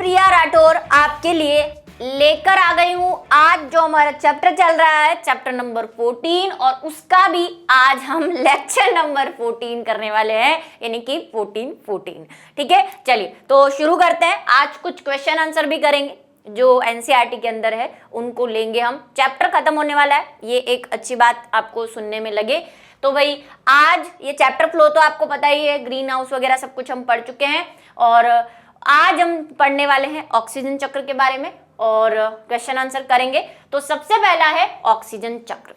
रिया राठौर आपके लिए लेकर आ गई हूं आज जो हमारा चैप्टर चल रहा है, चैप्टर नंबर 14, और उसका भी आज हम लेक्चर नंबर 14 करने वाले हैं, यानी कि 14। ठीक है, चलिए तो शुरू करते हैं। आज कुछ क्वेश्चन आंसर भी करेंगे जो एनसीईआरटी के अंदर है, उनको लेंगे हम। चैप्टर खत्म होने वाला है, ये एक अच्छी बात आपको सुनने में लगे तो भाई आज ये चैप्टर फ्लो तो आपको पता ही है, ग्रीन हाउस वगैरह सब कुछ हम पढ़ चुके हैं, और आज हम पढ़ने वाले हैं ऑक्सीजन चक्र के बारे में और क्वेश्चन आंसर करेंगे। तो सबसे पहला है ऑक्सीजन चक्र।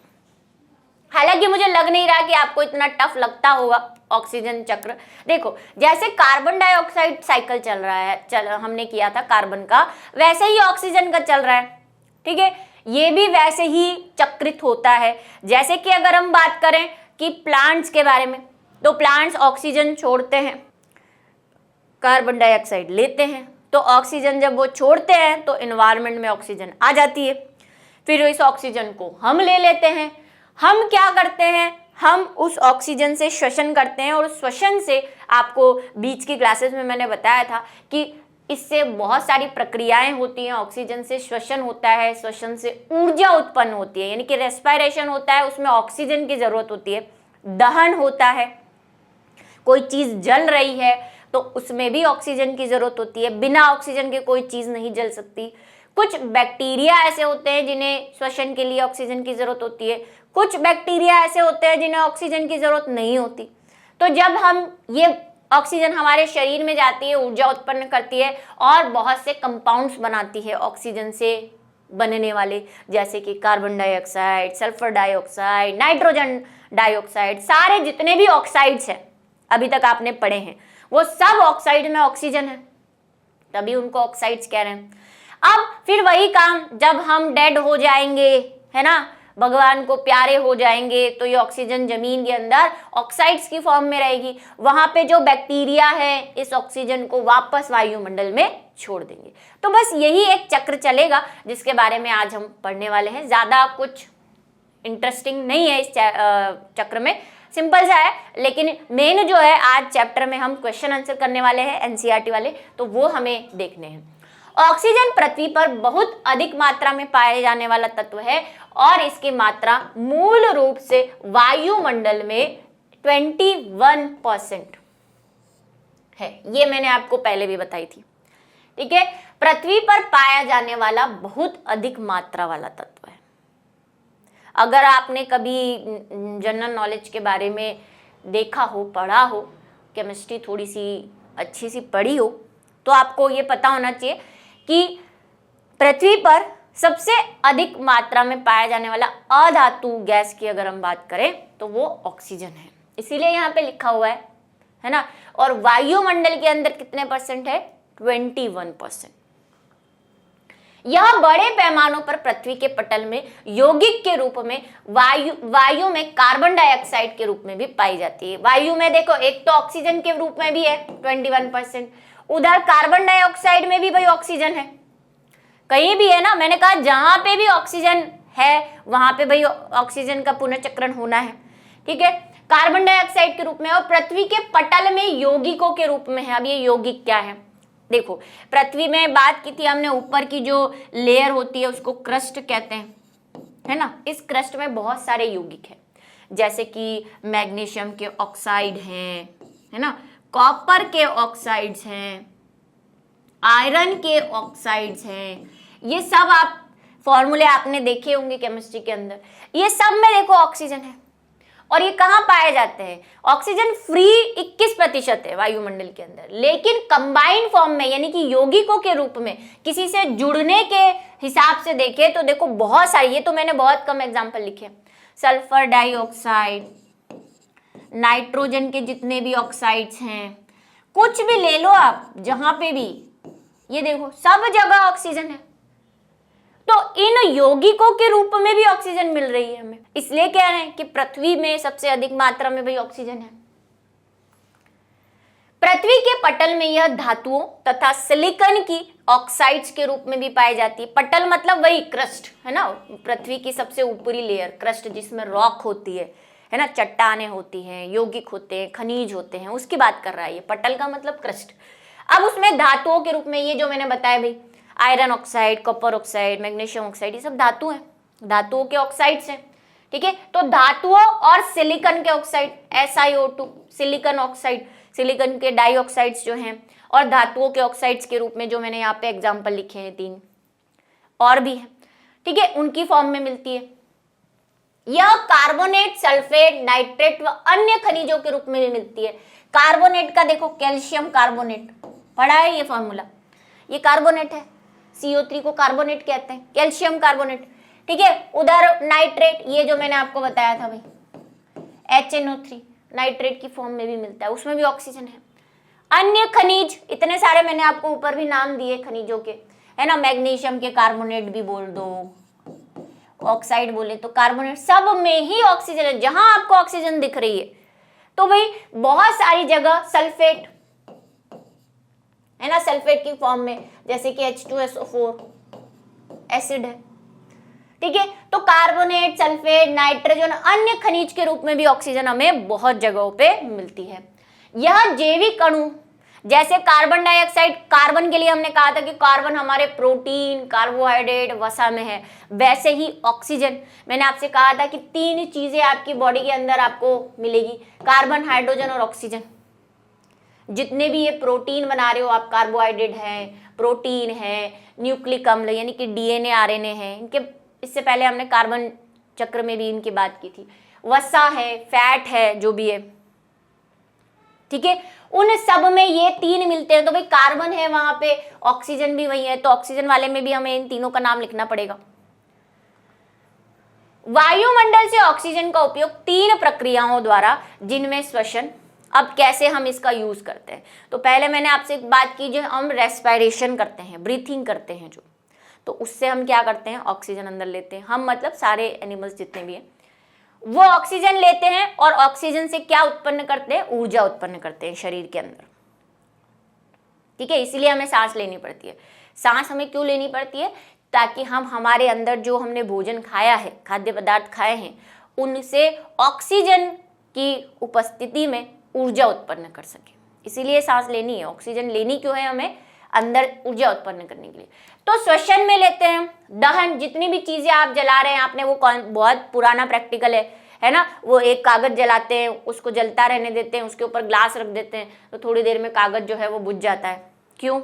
हालांकि मुझे लग नहीं रहा कि आपको इतना टफ लगता होगा ऑक्सीजन चक्र। देखो, जैसे कार्बन डाइऑक्साइड साइकिल चल रहा है, हमने किया था कार्बन का, वैसे ही ऑक्सीजन का चल रहा है। ठीक है, ये भी वैसे ही चक्रित होता है। जैसे कि अगर हम बात करें कि प्लांट्स के बारे में, तो प्लांट्स ऑक्सीजन छोड़ते हैं, कार्बन डाइऑक्साइड लेते हैं, तो ऑक्सीजन जब वो छोड़ते हैं तो एनवायरनमेंट में ऑक्सीजन आ जाती है, फिर इस ऑक्सीजन को हम ले लेते हैं। हम क्या करते हैं, हम उस ऑक्सीजन से श्वसन करते हैं, और श्वसन से आपको बीच की क्लासेस में मैंने बताया था कि इससे बहुत सारी प्रक्रियाएं होती हैं। ऑक्सीजन से श्वसन होता है, श्वसन से ऊर्जा उत्पन्न होती है, यानी कि रेस्पिरेशन होता है, उसमें ऑक्सीजन की जरूरत होती है। दहन होता है, कोई चीज जल रही है तो उसमें भी ऑक्सीजन की जरूरत होती है, बिना ऑक्सीजन के कोई चीज नहीं जल सकती। कुछ बैक्टीरिया ऐसे होते हैं जिन्हें श्वसन के लिए ऑक्सीजन की जरूरत होती है, कुछ बैक्टीरिया ऐसे होते हैं जिन्हें ऑक्सीजन की जरूरत नहीं होती। तो जब हम ये ऑक्सीजन हमारे शरीर में जाती है, ऊर्जा उत्पन्न करती है और बहुत से कंपाउंड्स बनाती है ऑक्सीजन से बनने वाले, जैसे कि carbon dioxide, sulphur dioxide, nitrogen dioxide, सारे जितने भी ऑक्साइड्स हैं अभी तक आपने पढ़े हैं वो सब ऑक्साइड में ऑक्सीजन है, तभी उनको ऑक्साइड्स कह रहे हैं। अब फिर वही काम, जब हम डेड हो जाएंगे, है ना, भगवान को प्यारे हो जाएंगे, तो ये ऑक्सीजन जमीन के अंदर ऑक्साइड्स की फॉर्म में रहेगी। वहां पे जो बैक्टीरिया है इस ऑक्सीजन को वापस वायुमंडल में छोड़ देंगे। तो बस यही एक चक्र चलेगा जिसके बारे में आज हम पढ़ने वाले हैं। ज्यादा कुछ इंटरेस्टिंग नहीं है इस चक्र में, सिंपल सा है, लेकिन मेन जो है आज चैप्टर में हम क्वेश्चन आंसर करने वाले हैं एनसीईआरटी वाले, तो वो हमें देखने हैं। ऑक्सीजन पृथ्वी पर बहुत अधिक मात्रा में पाए जाने वाला तत्व है और इसकी मात्रा मूल रूप से वायुमंडल में 21% है। ये मैंने आपको पहले भी बताई थी। ठीक है, पृथ्वी पर पाया जाने वाला बहुत अधिक मात्रा वाला तत्व है। अगर आपने कभी जनरल नॉलेज के बारे में देखा हो, पढ़ा हो, केमिस्ट्री थोड़ी सी अच्छी सी पढ़ी हो, तो आपको ये पता होना चाहिए कि पृथ्वी पर सबसे अधिक मात्रा में पाया जाने वाला अधातु गैस की अगर हम बात करें तो वो ऑक्सीजन है, इसीलिए यहाँ पे लिखा हुआ है ना। और वायुमंडल के अंदर कितने परसेंट है, 21%। यह बड़े पैमानों पर पृथ्वी के पटल में यौगिक के रूप में वायु में कार्बन डाइऑक्साइड के रूप में भी पाई जाती है। वायु में देखो, एक तो ऑक्सीजन के रूप में भी है 21%, उधर कार्बन डाइऑक्साइड में भी भाई ऑक्सीजन है, कहीं भी है ना। मैंने कहा जहां पे भी ऑक्सीजन है वहां पे भाई ऑक्सीजन का पुनर्चक्रण होना है। ठीक है, कार्बन डाइऑक्साइड के रूप में, और पृथ्वी के पटल में यौगिकों के रूप में है। अब ये यौगिक क्या है, देखो, पृथ्वी में बात की थी हमने, ऊपर की जो लेयर होती है उसको क्रस्ट कहते हैं, है ना। इस क्रस्ट में बहुत सारे यौगिक हैं, जैसे कि मैग्नीशियम के ऑक्साइड हैं, है ना, कॉपर के ऑक्साइड्स हैं, आयरन के ऑक्साइड्स हैं। ये सब आप फॉर्मूले आपने देखे होंगे केमिस्ट्री के अंदर। ये सब में देखो ऑक्सीजन है, और ये कहाँ पाए जाते हैं, ऑक्सीजन फ्री 21% है वायुमंडल के अंदर, लेकिन कंबाइंड फॉर्म में, यानी कि यौगिकों के रूप में किसी से जुड़ने के हिसाब से देखे तो देखो बहुत सारे, ये तो मैंने बहुत कम एग्जांपल लिखे, सल्फर डाइऑक्साइड, नाइट्रोजन के जितने भी ऑक्साइड्स हैं, कुछ भी ले लो आप, जहां पे भी, ये देखो सब जगह ऑक्सीजन है। तो इन यौगिकों के रूप में भी ऑक्सीजन मिल रही है हमें, इसलिए कह रहे हैं कि पृथ्वी में सबसे अधिक मात्रा में भाई ऑक्सीजन है। पृथ्वी के पटल में यह धातुओं तथा सिलिकॉन की ऑक्साइड्स के रूप में भी पाई जाती है। पटल मतलब वही क्रस्ट, है ना, पृथ्वी की सबसे ऊपरी लेयर क्रस्ट, जिसमें रॉक होती है ना, चट्टानें होती हैं, यौगिक होते हैं, खनिज होते हैं, उसकी बात कर रहा है ये। पटल का मतलब क्रस्ट। अब उसमें धातुओं के रूप में ये जो मैंने बताया भाई, iron oxide, copper oxide, magnesium oxide, ये सब धातु हैं, धातुओं के ऑक्साइड्स हैं। ठीक है, तो धातुओं और सिलिकॉन के oxide SiO2, silicon oxide, silicon के डाइऑक्साइड्स जो हैं, और धातुओं के ऑक्साइड्स के रूप में जो मैंने यहाँ पे एग्जाम्पल लिखे हैं 3 और भी है। ठीक है, उनकी फॉर्म में मिलती है। यह कार्बोनेट, सल्फेट, नाइट्रेट व अन्य खनिजों के रूप में भी मिलती है। कार्बोनेट का देखो, कैल्शियम कार्बोनेट पढ़ा है ये फॉर्मूला, ये कार्बोनेट है, CO3 को कार्बोनेट कहते हैं, कैल्शियम कार्बोनेट। ठीक है, उधर नाइट्रेट, ये जो मैंने आपको बताया था भाई, HNO3 नाइट्रेट की फॉर्म में भी मिलता है, उसमें भी ऑक्सीजन है। अन्य खनिज इतने सारे मैंने आपको ऊपर भी नाम दिए खनिजों के, है ना, मैग्नीशियम के कार्बोनेट भी बोल दो, ऑक्साइड बोले तो कार्बोनेट, सब में ही ऑक्सीजन है। जहां आपको ऑक्सीजन दिख रही है तो भाई बहुत सारी जगह सल्फेट है ना, सल्फेट की फॉर्म में, जैसे कि H2SO4 एसिड है। ठीक है, तो कार्बोनेट, सल्फेट, नाइट्रोजन, अन्य खनिज के रूप में भी ऑक्सीजन हमें बहुत जगहों पे मिलती है। यह जैविक अणु, जैसे कार्बन डाइऑक्साइड, कार्बन के लिए हमने कहा था कि कार्बन हमारे प्रोटीन, कार्बोहाइड्रेट, वसा में है, वैसे ही ऑक्सीजन, मैंने आपसे कहा था कि 3 चीजें आपकी बॉडी के अंदर आपको मिलेगी, कार्बन, हाइड्रोजन और ऑक्सीजन। जितने भी ये प्रोटीन बना रहे हो आप, कार्बोहाइड्रेट है, प्रोटीन है, न्यूक्लिक अम्ल यानी कि DNA, RNA है, इनके इससे पहले हमने कार्बन चक्र में भी इनकी बात की थी, वसा है, फैट है, जो भी है। ठीक है, उन सब में ये 3 मिलते हैं। तो भाई कार्बन है वहां पे, ऑक्सीजन भी वही है, तो ऑक्सीजन वाले में भी हमें इन तीनों का नाम लिखना पड़ेगा। वायुमंडल से ऑक्सीजन का उपयोग 3 प्रक्रियाओं द्वारा, जिनमें श्वसन, अब कैसे हम इसका यूज करते हैं, तो पहले मैंने आपसे एक बात की, जो हम रेस्पिरेशन करते हैं, ब्रीथिंग करते हैं जो, तो उससे हम क्या करते हैं, ऑक्सीजन अंदर लेते हैं हम, मतलब सारे एनिमल्स जितने भी हैं वो ऑक्सीजन लेते हैं, और ऑक्सीजन से क्या उत्पन्न करते हैं, ऊर्जा उत्पन्न करते हैं शरीर के अंदर। ठीक है, इसलिए हमें सांस लेनी पड़ती है। सांस हमें क्यों लेनी पड़ती है, ताकि हम हमारे अंदर जो हमने भोजन खाया है, खाद्य पदार्थ खाए हैं, उनसे ऑक्सीजन की उपस्थिति में ऊर्जा उत्पन्न कर सके, इसीलिए सांस लेनी है। ऑक्सीजन लेनी क्यों है हमें, अंदर ऊर्जा उत्पन्न करने के लिए। तो श्वसन में लेते हैं, दहन, जितनी भी चीजें आप जला रहे हैं, आपने वो बहुत पुराना प्रैक्टिकल है ना, वो एक कागज जलाते हैं, उसको जलता रहने देते हैं, उसके ऊपर ग्लास रख देते हैं, तो थोड़ी देर में कागज जो है वो बुझ जाता है। क्यों,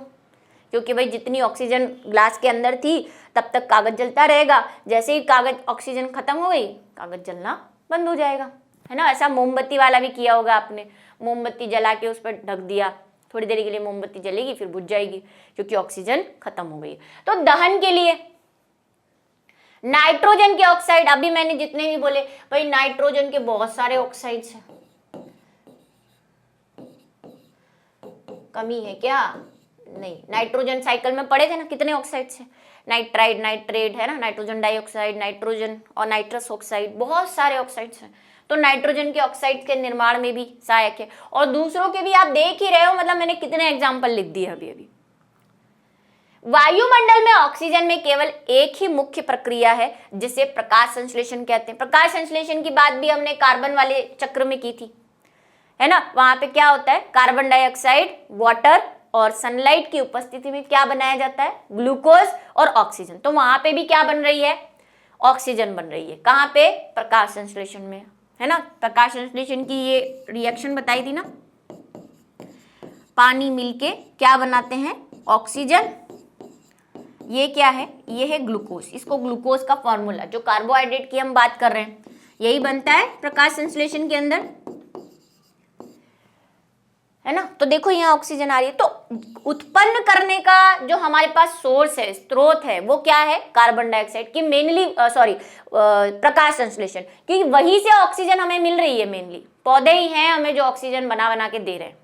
क्योंकि भाई जितनी ऑक्सीजन ग्लास के अंदर थी तब तक कागज जलता रहेगा, जैसे ही कागज ऑक्सीजन खत्म हो गई कागज जलना बंद हो जाएगा, है ना। ऐसा मोमबत्ती वाला भी किया होगा आपने, मोमबत्ती जला के उस पर ढक दिया, थोड़ी देर के लिए मोमबत्ती जलेगी फिर बुझ जाएगी, क्योंकि ऑक्सीजन खत्म हो गई। तो दहन के लिए नाइट्रोजन के ऑक्साइड, अभी मैंने जितने भी बोले भाई, नाइट्रोजन के बहुत सारे ऑक्साइड्स हैं, कमी है क्या, नहीं। नाइट्रोजन साइकिल में पढ़े थे ना, कितने ऑक्साइड्स हैं, नाइट्राइड, नाइट्रेट, है ना, नाइट्रोजन डाइऑक्साइड, नाइट्रोजन और नाइट्रस ऑक्साइड, बहुत सारे ऑक्साइड्स हैं। तो नाइट्रोजन के ऑक्साइड के निर्माण में भी सहायक है, और दूसरों के भी आप देख ही रहे हो, मतलब मैंने कितने एग्जाम्पल लिख दिए अभी अभी। वायुमंडल में ऑक्सीजन में केवल एक ही मुख्य प्रक्रिया है, जिसे प्रकाश संश्लेषण कहते हैं। प्रकाश संश्लेषण की बात भी हमने कार्बन वाले चक्र में की थी, है ना। वहां पे क्या होता है, कार्बन डाइऑक्साइड, वाटर और सनलाइट की उपस्थिति में क्या बनाया जाता है, ग्लूकोज और ऑक्सीजन। तो वहां पे भी क्या बन रही है, ऑक्सीजन बन रही है। कहां पे, प्रकाश संश्लेषण में, है ना। प्रकाश संश्लेषण की ये रिएक्शन बताई थी ना, पानी मिलके क्या बनाते हैं, ऑक्सीजन। ये क्या है, ये है ग्लूकोज। इसको ग्लूकोज का फॉर्मूला, जो कार्बोहाइड्रेट की हम बात कर रहे हैं, यही बनता है प्रकाश संश्लेषण के अंदर, है ना। तो देखो यहाँ ऑक्सीजन आ रही है, तो उत्पन्न करने का जो हमारे पास सोर्स है, स्रोत है, वो क्या है, कार्बन डाइऑक्साइड की मेनली, प्रकाश संश्लेषण, क्योंकि वहीं से ऑक्सीजन हमें मिल रही है। मेनली पौधे ही हैं हमें जो ऑक्सीजन बना बना के दे रहे हैं।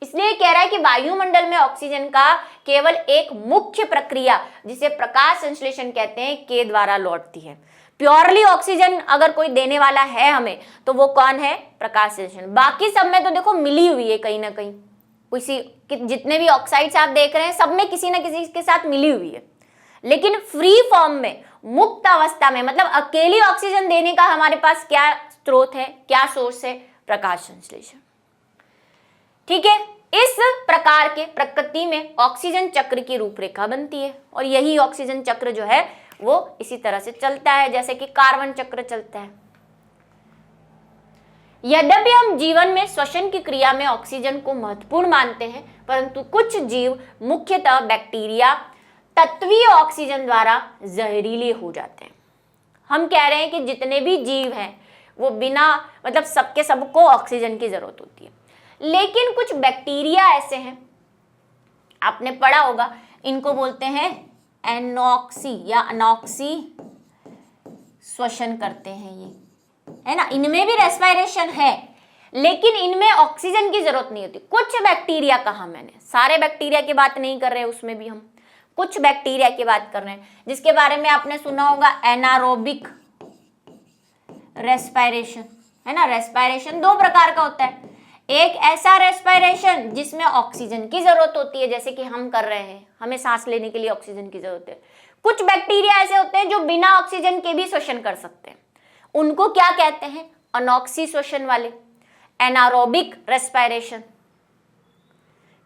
इसलिए कह रहा है कि वायुमंडल में ऑक्सीजन का केवल एक मुख्य प्रक्रिया, जिसे प्रकाश संश्लेषण कहते हैं, के द्वारा लौटती है। प्योरली ऑक्सीजन अगर कोई देने वाला है हमें, तो वो कौन है, प्रकाश संश्लेषण। बाकी सब में तो देखो मिली हुई है कहीं ना कहीं, जितने भी ऑक्साइड्स आप देख रहे हैं सब में किसी ना किसी के साथ मिली हुई है। लेकिन फ्री फॉर्म में, मुक्त अवस्था में, मतलब अकेली ऑक्सीजन देने का हमारे पास क्या स्रोत है, क्या सोर्स है, प्रकाश संश्लेषण। ठीक है, इस प्रकार के प्रकृति में ऑक्सीजन चक्र की रूपरेखा बनती है और यही ऑक्सीजन चक्र जो है वो इसी तरह से चलता है जैसे कि कार्बन चक्र चलता है। यद्यपि हम जीवन में श्वसन की क्रिया में ऑक्सीजन को महत्वपूर्ण मानते हैं, परंतु कुछ जीव मुख्यतः बैक्टीरिया तत्वीय ऑक्सीजन द्वारा जहरीले हो जाते हैं। हम कह रहे हैं कि जितने भी जीव हैं वो बिना मतलब सबको ऑक्सीजन की जरूरत होती है, लेकिन कुछ बैक्टीरिया ऐसे हैं, आपने पढ़ा होगा, इनको बोलते हैं एनॉक्सी या अनॉक्सी श्वसन करते हैं ये, है ना। इनमें भी रेस्पिरेशन है लेकिन इनमें ऑक्सीजन की जरूरत नहीं होती। कुछ बैक्टीरिया कहा मैंने, सारे बैक्टीरिया की बात नहीं कर रहे, उसमें भी हम कुछ बैक्टीरिया की बात कर रहे हैं जिसके बारे में आपने सुना होगा एनारोबिक रेस्पिरेशन, है ना। रेस्पिरेशन दो प्रकार का होता है, एक ऐसा रेस्पिरेशन जिसमें ऑक्सीजन की जरूरत होती है जैसे कि हम कर रहे हैं, हमें सांस लेने के लिए ऑक्सीजन की जरूरत है। कुछ बैक्टीरिया ऐसे होते हैं जो बिना ऑक्सीजन के भी श्वसन कर सकते हैं, उनको क्या कहते हैं, अनॉक्सी श्वसन वाले, एनारोबिक रेस्पिरेशन,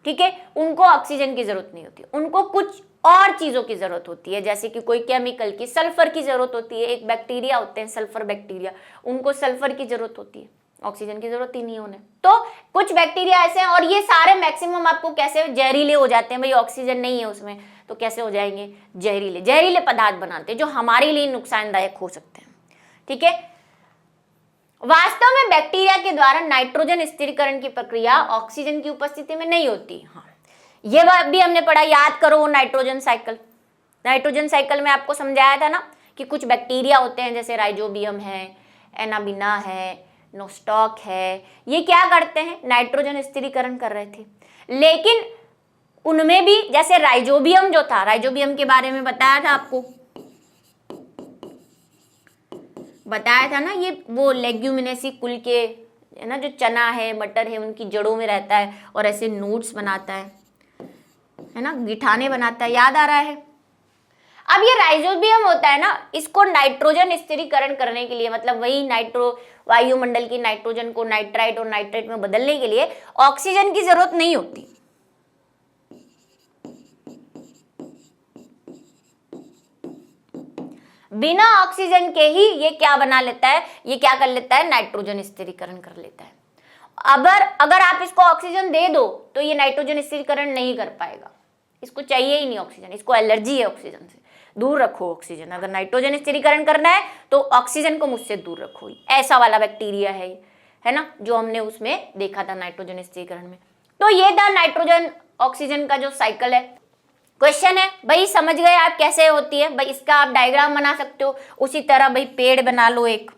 ठीक है। उनको ऑक्सीजन की जरूरत नहीं होती, उनको कुछ और चीजों की जरूरत होती है जैसे कि कोई केमिकल की, सल्फर की जरूरत होती है। एक बैक्टीरिया होते हैं सल्फर बैक्टीरिया, उनको सल्फर की जरूरत होती है, ऑक्सीजन की जरूरत ही नहीं होने। तो कुछ बैक्टीरिया ऐसे हैं और ये सारे मैक्सिमम आपको कैसे जहरीले हो जाते हैं, भाई ऑक्सीजन नहीं है उसमें तो कैसे हो जाएंगे, जहरीले पदार्थ बनाते हैं जो हमारे लिए नुकसानदायक हो सकते हैं, ठीक है। वास्तव में बैक्टीरिया के द्वारा नाइट्रोजन स्थिरीकरण की प्रक्रिया ऑक्सीजन की उपस्थिति में नहीं होती। हाँ, ये बात भी हमने पढ़ा, याद करो नाइट्रोजन साइकिल। नाइट्रोजन साइकिल में आपको समझाया था ना कि कुछ बैक्टीरिया होते हैं जैसे राइजोबियम है, एनाबिना है, नोस्टॉक है, ये क्या करते हैं, नाइट्रोजन स्थिरीकरण कर रहे थे। लेकिन उनमें भी जैसे राइजोबियम जो था, राइजोबियम के बारे में बताया था आपको, बताया था ना, ये वो लेग्यूमिनेसी कुल के, है ना, जो चना है मटर है उनकी जड़ों में रहता है और ऐसे नोट्स बनाता है ना, गिठाने बनाता है, याद आ रहा है। अब ये राइजोबियम होता है ना, इसको नाइट्रोजन स्थिरीकरण करने के लिए, मतलब वही वायुमंडल की नाइट्रोजन को नाइट्राइट और नाइट्रेट में बदलने के लिए ऑक्सीजन की जरूरत नहीं होती। बिना ऑक्सीजन के ही ये क्या बना लेता है, ये क्या कर लेता है, नाइट्रोजन स्थिरीकरण कर लेता है। अगर आप इसको ऑक्सीजन दे दो तो ये नाइट्रोजन स्थिरीकरण नहीं कर पाएगा, इसको चाहिए ही नहीं ऑक्सीजन, इसको एलर्जी है ऑक्सीजन से, दूर रखो ऑक्सीजन। अगर नाइट्रोजन स्थिरीकरण करना है तो ऑक्सीजन को मुझसे दूर रखो। ऐसा वाला बैक्टीरिया है ना, जो हमने उसमें देखा था नाइट्रोजन स्थिरीकरण में। तो ये था नाइट्रोजन ऑक्सीजन का जो साइकिल है। क्वेश्चन है भाई, समझ गए आप कैसे होती है, भाई इसका आप डायग्राम बना सकते हो। उसी तरह भाई पेड़ बना लो एक,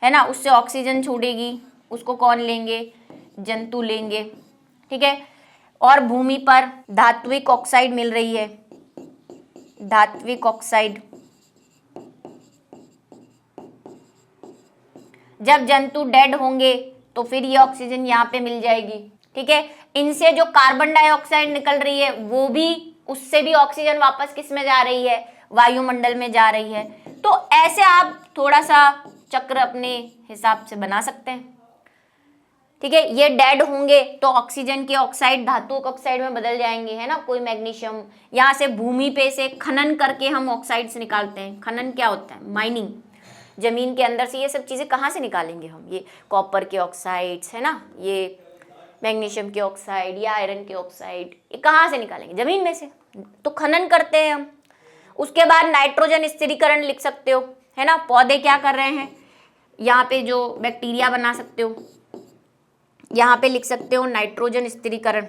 है ना, उससे ऑक्सीजन छोड़ेगी, उसको कौन लेंगे, जंतु लेंगे, ठीक है। और भूमि पर धात्विक ऑक्साइड मिल रही है, धात्विक ऑक्साइड, जब जंतु डेड होंगे तो फिर ये ऑक्सीजन यहाँ पे मिल जाएगी, ठीक है। इनसे जो कार्बन डाइऑक्साइड निकल रही है वो भी, उससे भी ऑक्सीजन वापस किस में जा रही है, वायुमंडल में जा रही है। तो ऐसे आप थोड़ा सा चक्र अपने हिसाब से बना सकते हैं, ठीक है। ये डेड होंगे तो ऑक्सीजन के ऑक्साइड धातुक ऑक्साइड में बदल जाएंगे, है ना, कोई मैग्नीशियम, यहाँ से भूमि पे से खनन करके हम ऑक्साइड्स निकालते हैं। खनन क्या होता है, माइनिंग, जमीन के अंदर से ये सब चीजें कहाँ से निकालेंगे हम, ये कॉपर के ऑक्साइड्स, है ना, ये मैग्नीशियम के ऑक्साइड या आयरन के ऑक्साइड, ये कहाँ से निकालेंगे, जमीन में से, तो खनन करते हैं हम। उसके बाद नाइट्रोजन स्थिरीकरण लिख सकते हो, है ना, पौधे क्या कर रहे हैं, यहाँ पे जो बैक्टीरिया बना सकते हो, यहाँ पे लिख सकते हो नाइट्रोजन स्थिरीकरण।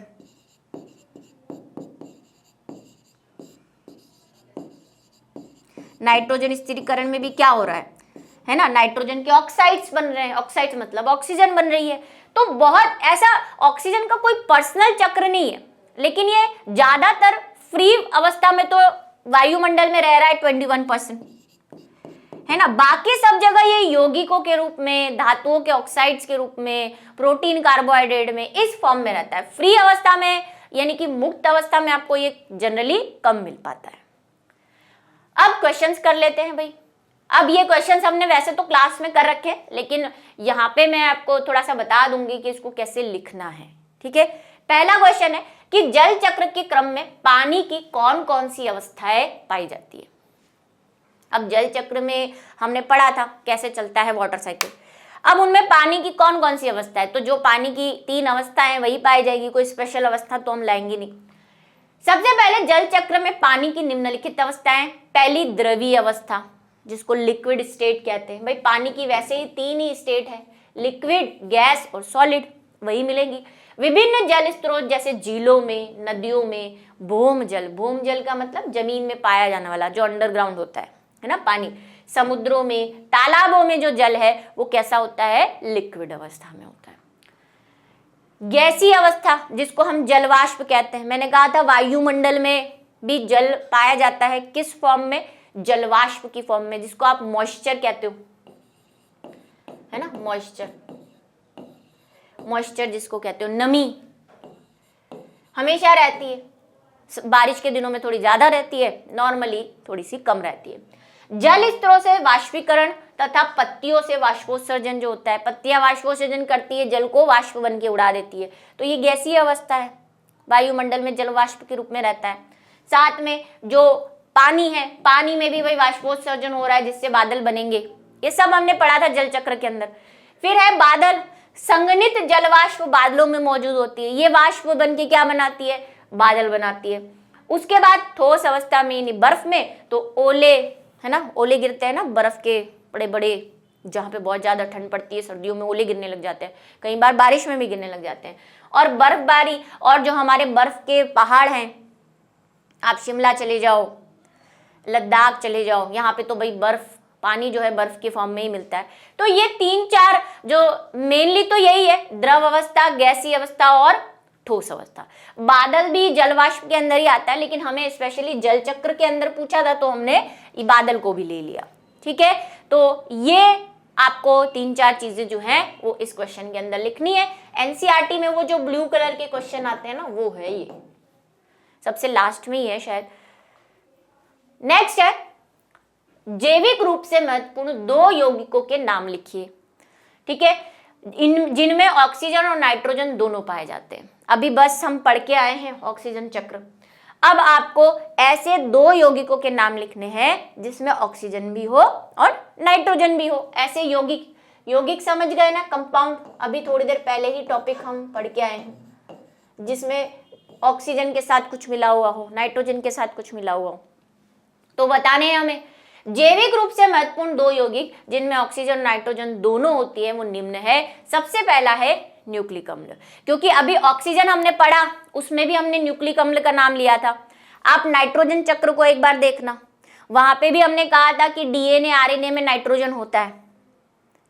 नाइट्रोजन स्थिरीकरण में भी क्या हो रहा है ना, नाइट्रोजन के ऑक्साइड्स बन रहे हैं, ऑक्साइड्स मतलब ऑक्सीजन बन रही है। तो बहुत ऐसा ऑक्सीजन का कोई पर्सनल चक्र नहीं है, लेकिन ये ज्यादातर फ्री अवस्था में तो वायुमंडल में रह रहा है 21%, है ना। बाकी सब जगह ये यौगिकों के रूप में, धातुओं के ऑक्साइड्स के रूप में, प्रोटीन कार्बोहाइड्रेट में, इस फॉर्म में रहता है। फ्री अवस्था में यानी कि मुक्त अवस्था में आपको ये जनरली कम मिल पाता है। अब क्वेश्चंस कर लेते हैं भाई। अब ये क्वेश्चंस हमने वैसे तो क्लास में कर रखे, लेकिन यहाँ पे मैं आपको थोड़ा सा बता दूंगी कि इसको कैसे लिखना है। ठीक है, पहला क्वेश्चन है कि जल चक्र के क्रम में पानी की कौन कौन सी अवस्थाएं पाई जाती है। अब जल चक्र में हमने पढ़ा था कैसे चलता है वाटर साइकिल, अब उनमें पानी की कौन कौन सी अवस्था है, तो जो पानी की 3 अवस्थाएं वही पाई जाएगी, कोई स्पेशल अवस्था तो हम लाएंगे नहीं। सबसे पहले जल चक्र में पानी की निम्नलिखित अवस्थाएं, पहली द्रवीय अवस्था जिसको लिक्विड स्टेट कहते हैं। भाई पानी की वैसे ही 3 ही स्टेट है, लिक्विड, गैस और सॉलिड, वही मिलेंगी। विभिन्न जल स्रोत जैसे झीलों में, नदियों में, भौम जल का मतलब जमीन में पाया जाने वाला जो अंडरग्राउंड होता है ना पानी, समुद्रों में, तालाबों में जो जल है वो कैसा होता है, लिक्विड अवस्था में होता है। गैसीय अवस्था जिसको हम जलवाष्प कहते हैं, मैंने कहा था वायुमंडल में भी जल पाया जाता है, किस फॉर्म में, जलवाष्प की फॉर्म में, जिसको आप मॉइस्चर कहते हो, है ना, मॉइस्चर जिसको कहते हो। नमी हमेशा रहती है, बारिश के दिनों में थोड़ी ज्यादा रहती है, नॉर्मली थोड़ी सी कम रहती है। जल स्रोत से वाष्पीकरण तथा पत्तियों से वाष्पोत्सर्जन जो होता है, पत्तियां वाष्पोत्सर्जन करती है, जल को वाष्प बन के उड़ा देती है, तो ये गैसीय अवस्था है, वायुमंडल में जल वाष्प के रूप में रहता है। साथ में जो पानी है, पानी में भी वही वाष्पोत्सर्जन हो रहा है जिससे बादल बनेंगे, ये सब हमने पढ़ा था जल चक्र के अंदर। फिर है बादल, संघनित जल वाष्प बादलों में मौजूद होती है, ये वाष्प बन के क्या बनाती है, बादल बनाती है। उसके बाद ठोस अवस्था में यानी बर्फ में, तो ओले, है ना, ओले गिरते हैं ना बर्फ के बड़े बड़े, जहाँ पे बहुत ज्यादा ठंड पड़ती है सर्दियों में ओले गिरने लग जाते हैं, कई बार बारिश में भी गिरने लग जाते हैं। और बर्फबारी, और जो हमारे बर्फ के पहाड़ हैं, आप शिमला चले जाओ, लद्दाख चले जाओ, यहाँ पे तो भाई बर्फ, पानी जो है बर्फ के फॉर्म में ही मिलता है। तो ये 3-4 जो मेनली तो यही है, द्रव अवस्था, गैसीय अवस्था और ठोस अवस्था। बादल भी जलवाष्प के अंदर ही आता है, लेकिन हमें स्पेशली जल चक्र के अंदर पूछा था तो हमने ये बादल को भी ले लिया। ठीक है, तो ये आपको 3-4 चीजें जो हैं वो इस क्वेश्चन के अंदर लिखनी है। एनसीईआरटी में वो जो ब्लू कलर के क्वेश्चन आते हैं ना, वो है ये, सबसे लास्ट में ही है शायद। नेक्स्ट है जैविक रूप से महत्वपूर्ण 2 यौगिकों के नाम लिखिए। ठीक है, जिनमें ऑक्सीजन और नाइट्रोजन दोनों पाए जाते हैं। अभी बस हम पढ़ के आए हैं ऑक्सीजन चक्र, अब आपको ऐसे 2 यौगिकों के नाम लिखने हैं जिसमें ऑक्सीजन भी हो और नाइट्रोजन भी हो। ऐसे यौगिक समझ गए ना, कंपाउंड, अभी थोड़ी देर पहले ही टॉपिक हम पढ़ के आए हैं, जिसमें ऑक्सीजन के साथ कुछ मिला हुआ हो, नाइट्रोजन के साथ कुछ मिला हुआ हो, तो बताने हैं हमें। जैविक रूप से महत्वपूर्ण 2 यौगिक जिनमें ऑक्सीजन और नाइट्रोजन दोनों होती है वो निम्न है। सबसे पहला है न्यूक्लिक अम्ल, क्योंकि अभी ऑक्सीजन हमने पढ़ा, उसमें भी हमने न्यूक्लिक अम्ल का नाम लिया था। आप नाइट्रोजन चक्र को एक बार देखना, वहां पे भी हमने कहा था कि डीएनए आरएनए में नाइट्रोजन होता है,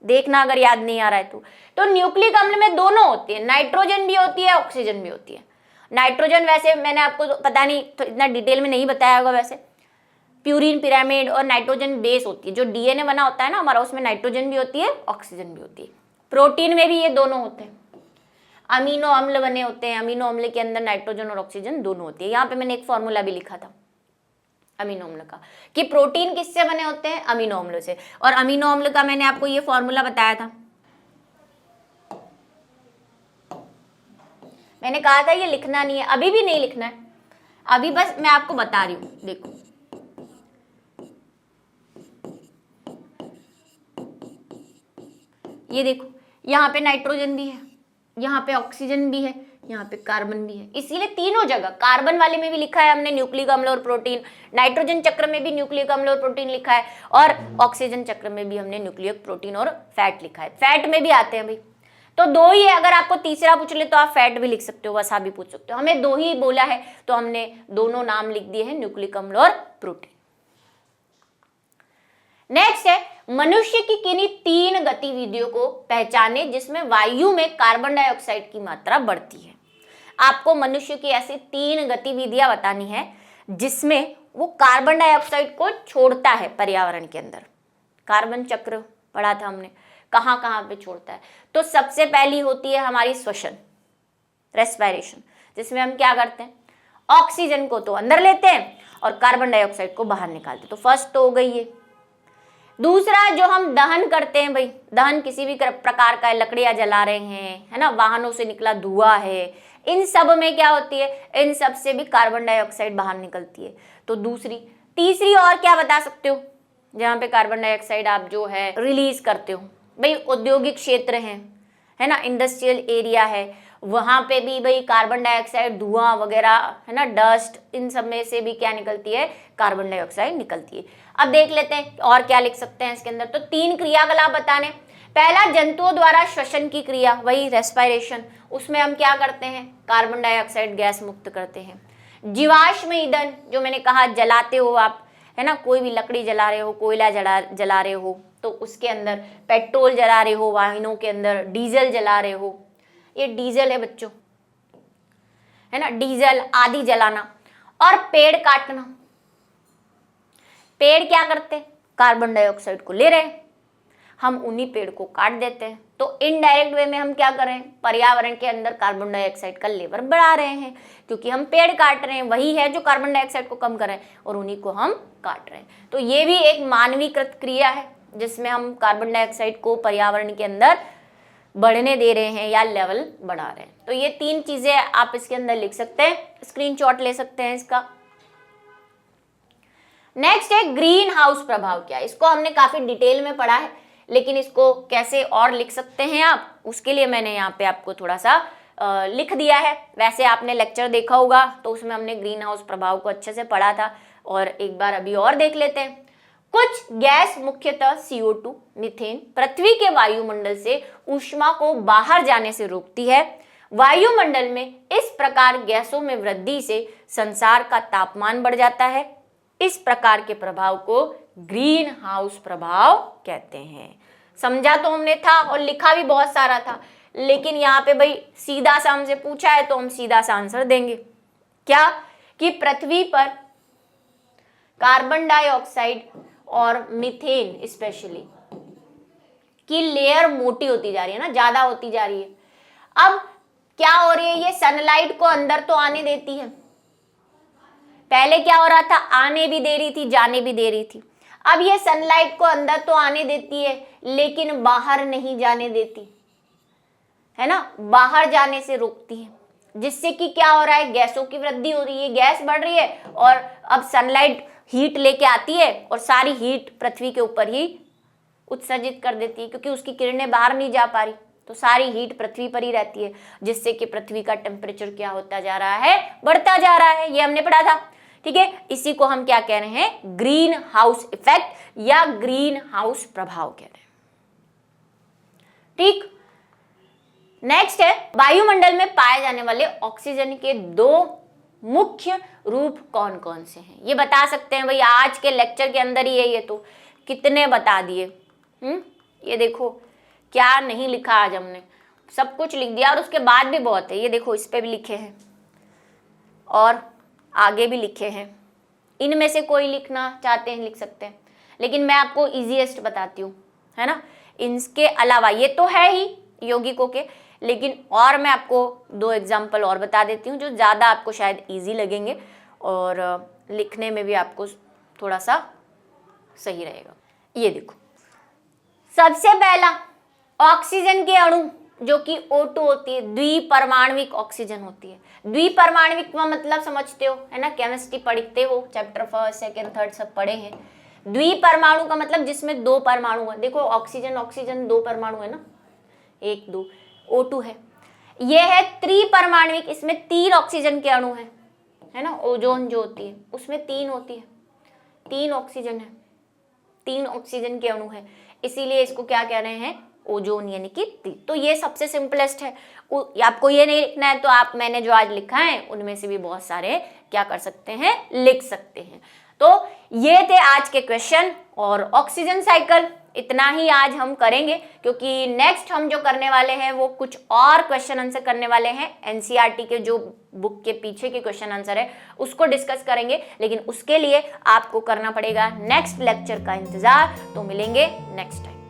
देखना अगर याद नहीं आ रहा है तो न्यूक्लिक अम्ल में दोनों होती है, नाइट्रोजन भी होती है, ऑक्सीजन भी होती है। नाइट्रोजन वैसे मैंने आपको पता नहीं तो इतना डिटेल में नहीं बताया होगा, वैसे प्यूरिन पिरामिड और नाइट्रोजन बेस होती है, जो डीएनए बना होता है ना हमारा, उसमें नाइट्रोजन भी होती है, ऑक्सीजन भी होती है। प्रोटीन में भी ये दोनों होते हैं, अमीनो अम्ल बने होते हैं, अमीनो अम्ल के अंदर नाइट्रोजन और ऑक्सीजन दोनों होती है। यहाँ पे मैंने एक फॉर्मूला भी लिखा था अमीनो अम्ल का, कि प्रोटीन किससे बने होते हैं, अमीनो अम्ल से, और अमीनो अम्ल का मैंने आपको ये फॉर्मूला बताया था। मैंने कहा था ये लिखना नहीं है, अभी भी नहीं लिखना है, अभी बस मैं आपको बता रही हूँ। देखो ये देखो, यहाँ पे नाइट्रोजन भी है, यहाँ पे ऑक्सीजन भी है, यहाँ पे कार्बन भी है, इसीलिए तीनों जगह कार्बन वाले में भी लिखा है हमने न्यूक्लिक अम्ल और प्रोटीन, नाइट्रोजन चक्र में भी न्यूक्लिक अम्ल और प्रोटीन लिखा है, और ऑक्सीजन चक्र में भी हमने न्यूक्लिक प्रोटीन और फैट लिखा है। फैट में भी आते हैं भाई, तो 2 ही है, अगर आपको तीसरा पूछ ले तो आप फैट भी लिख सकते हो, वसा भी पूछ सकते हो, हमें 2 ही बोला है तो हमने दोनों नाम लिख दिए हैं, न्यूक्लिक अम्ल और प्रोटीन। नेक्स्ट है मनुष्य की किन्हीं 3 गतिविधियों को पहचाने जिसमें वायु में कार्बन डाइऑक्साइड की मात्रा बढ़ती है। आपको मनुष्य की ऐसी 3 गतिविधियां बतानी है जिसमें वो कार्बन डाइऑक्साइड को छोड़ता है पर्यावरण के अंदर। कार्बन चक्र पढ़ा था हमने, कहाँ कहाँ पे छोड़ता है, तो सबसे पहली होती है हमारी श्वसन, रेस्पिरेशन, जिसमें हम क्या करते हैं, ऑक्सीजन को तो अंदर लेते हैं और कार्बन डाइऑक्साइड को बाहर निकालते हैं। तो फर्स्ट तो हो गई ये। दूसरा जो हम दहन करते हैं भाई, दहन किसी भी प्रकार का, लकड़ियां जला रहे हैं, है ना, वाहनों से निकला धुआं है, इन सब में क्या होती है, इन सब से भी कार्बन डाइऑक्साइड बाहर निकलती है। तो दूसरी, तीसरी और क्या बता सकते हो जहाँ पे कार्बन डाइऑक्साइड आप जो है रिलीज करते हो? भाई औद्योगिक क्षेत्र है ना, इंडस्ट्रियल एरिया है, वहां पे भी भाई कार्बन डाइऑक्साइड, धुआं वगैरह, है ना, डस्ट, इन सब में से भी क्या निकलती है, कार्बन डाइऑक्साइड निकलती है। अब देख लेते हैं और क्या लिख सकते हैं इसके अंदर। तो 3 क्रियाकलाप बताने। पहला, जंतुओं द्वारा श्वसन की क्रिया, वही रेस्पिरेशन, उसमें हम क्या करते हैं, कार्बन डाइऑक्साइड गैस मुक्त करते हैं। जीवाश्म ईंधन, जो मैंने कहा जलाते हो आप, है ना, कोई भी लकड़ी जला रहे हो, कोयला जला रहे हो, तो उसके अंदर पेट्रोल जला रहे हो, वाहनों के अंदर डीजल जला रहे हो, ये डीजल है बच्चों, है ना, डीजल आदि जलाना। और पेड़ काटना, पेड़ क्या करते हैं, कार्बन डाइऑक्साइड को ले रहे हैं, हम उन्हीं पेड़ को काट देते हैं। तो इनडायरेक्ट वे में हम क्या कर रहे हैं, पर्यावरण के अंदर कार्बन डाइऑक्साइड का लेवल बढ़ा रहे हैं, क्योंकि हम पेड़ काट रहे हैं, वही है जो कार्बन डाइऑक्साइड को कम कर रहे हैं, और उन्हीं को हम काट रहे हैं। तो ये भी एक मानवीकृत क्रिया है जिसमें हम कार्बन डाइऑक्साइड को पर्यावरण के अंदर बढ़ने दे रहे हैं या लेवल बढ़ा रहे हैं। तो ये 3 चीजें आप इसके अंदर लिख सकते हैं, स्क्रीनशॉट ले सकते हैं इसका। नेक्स्ट है ग्रीन हाउस प्रभाव क्या है। इसको हमने काफी डिटेल में पढ़ा है, लेकिन इसको कैसे और लिख सकते हैं आप, उसके लिए मैंने यहाँ पे आपको थोड़ा सा लिख दिया है। वैसे आपने लेक्चर देखा होगा तो उसमें हमने ग्रीन हाउस प्रभाव को अच्छे से पढ़ा था, और एक बार अभी और देख लेते हैं। कुछ गैस, मुख्यतः CO2, मीथेन, पृथ्वी के वायुमंडल से ऊष्मा को बाहर जाने से रोकती है। वायुमंडल में इस प्रकार गैसों में वृद्धि से संसार का तापमान बढ़ जाता है। इस प्रकार के प्रभाव को ग्रीन हाउस प्रभाव कहते हैं। समझा तो हमने था और लिखा भी बहुत सारा था, लेकिन यहाँ पे भाई सीधा सा हमसे पूछा है तो हम सीधा सा आंसर देंगे क्या, कि पृथ्वी पर कार्बन डाइऑक्साइड और मीथेन स्पेशली की लेयर मोटी होती जा रही है ना, ज्यादा होती जा रही है। अब क्या हो रही है, ये सनलाइट को अंदर तो आने देती है, पहले क्या हो रहा था, आने भी दे रही थी, जाने भी दे रही थी। अब ये सनलाइट को अंदर तो आने देती है लेकिन बाहर नहीं जाने देती, है ना, बाहर जाने से रोकती है, जिससे कि क्या हो रहा है, गैसों की वृद्धि हो रही है, गैस बढ़ रही है, और अब सनलाइट हीट लेके आती है और सारी हीट पृथ्वी के ऊपर ही उत्सर्जित कर देती है, क्योंकि उसकी किरणें बाहर नहीं जा पा रही, तो सारी हीट पृथ्वी पर ही रहती है, जिससे कि पृथ्वी का टेम्परेचर क्या होता जा रहा है, बढ़ता जा रहा है। ये हमने पढ़ा था, ठीक है। इसी को हम क्या कह रहे हैं, ग्रीन हाउस इफेक्ट या ग्रीन हाउस प्रभाव कह रहे हैं, ठीक। नेक्स्ट है, वायुमंडल में पाए जाने वाले ऑक्सीजन के 2 मुख्य रूप कौन कौन से हैं, ये बता सकते हैं भाई। आज के लेक्चर के अंदर ही है, ये तो कितने बता दिए। ये देखो क्या नहीं लिखा, आज हमने सब कुछ लिख दिया, और उसके बाद भी बहुत है। ये देखो इस पे भी लिखे हैं और आगे भी लिखे हैं। इनमें से कोई लिखना चाहते हैं लिख सकते हैं, लेकिन मैं आपको इजीएस्ट बताती हूँ, है ना। इनके अलावा ये तो है ही यौगिकों के, लेकिन और मैं आपको 2 एग्जाम्पल और बता देती हूँ जो ज़्यादा आपको शायद इजी लगेंगे और लिखने में भी आपको थोड़ा सा सही रहेगा। ये देखो, सबसे पहला ऑक्सीजन के अणु जो कि O2 होती है, द्विपरमाणविक ऑक्सीजन होती है। द्विपरमाणविक का मतलब समझते हो, है ना, केमिस्ट्री पढ़ते हो, चैप्टर 1, 2, 3 सब पढ़े हैं। द्विपरमाणु का मतलब जिसमें 2 परमाणु है। देखो ऑक्सीजन 2 परमाणु है ना, 1 2, O2 है। ये है त्रिपरमाणविक, इसमें 3 ऑक्सीजन के अणु है ना। ओजोन जो होती है उसमें 3 होती है, 3 ऑक्सीजन है, 3 ऑक्सीजन के अणु है, इसीलिए इसको क्या कह रहे हैं, ओजोन, यानी कि 3। तो ये सबसे सिंपलेस्ट है। आपको ये नहीं लिखना है तो आप, मैंने जो आज लिखा है उनमें से भी बहुत सारे क्या कर सकते हैं, लिख सकते हैं। तो ये थे आज के क्वेश्चन, और ऑक्सीजन साइकिल इतना ही आज हम करेंगे, क्योंकि नेक्स्ट हम जो करने वाले हैं वो कुछ और क्वेश्चन आंसर करने वाले हैं। एनसीईआरटी के जो बुक के पीछे के क्वेश्चन आंसर है उसको डिस्कस करेंगे, लेकिन उसके लिए आपको करना पड़ेगा नेक्स्ट लेक्चर का इंतजार। तो मिलेंगे नेक्स्ट टाइम।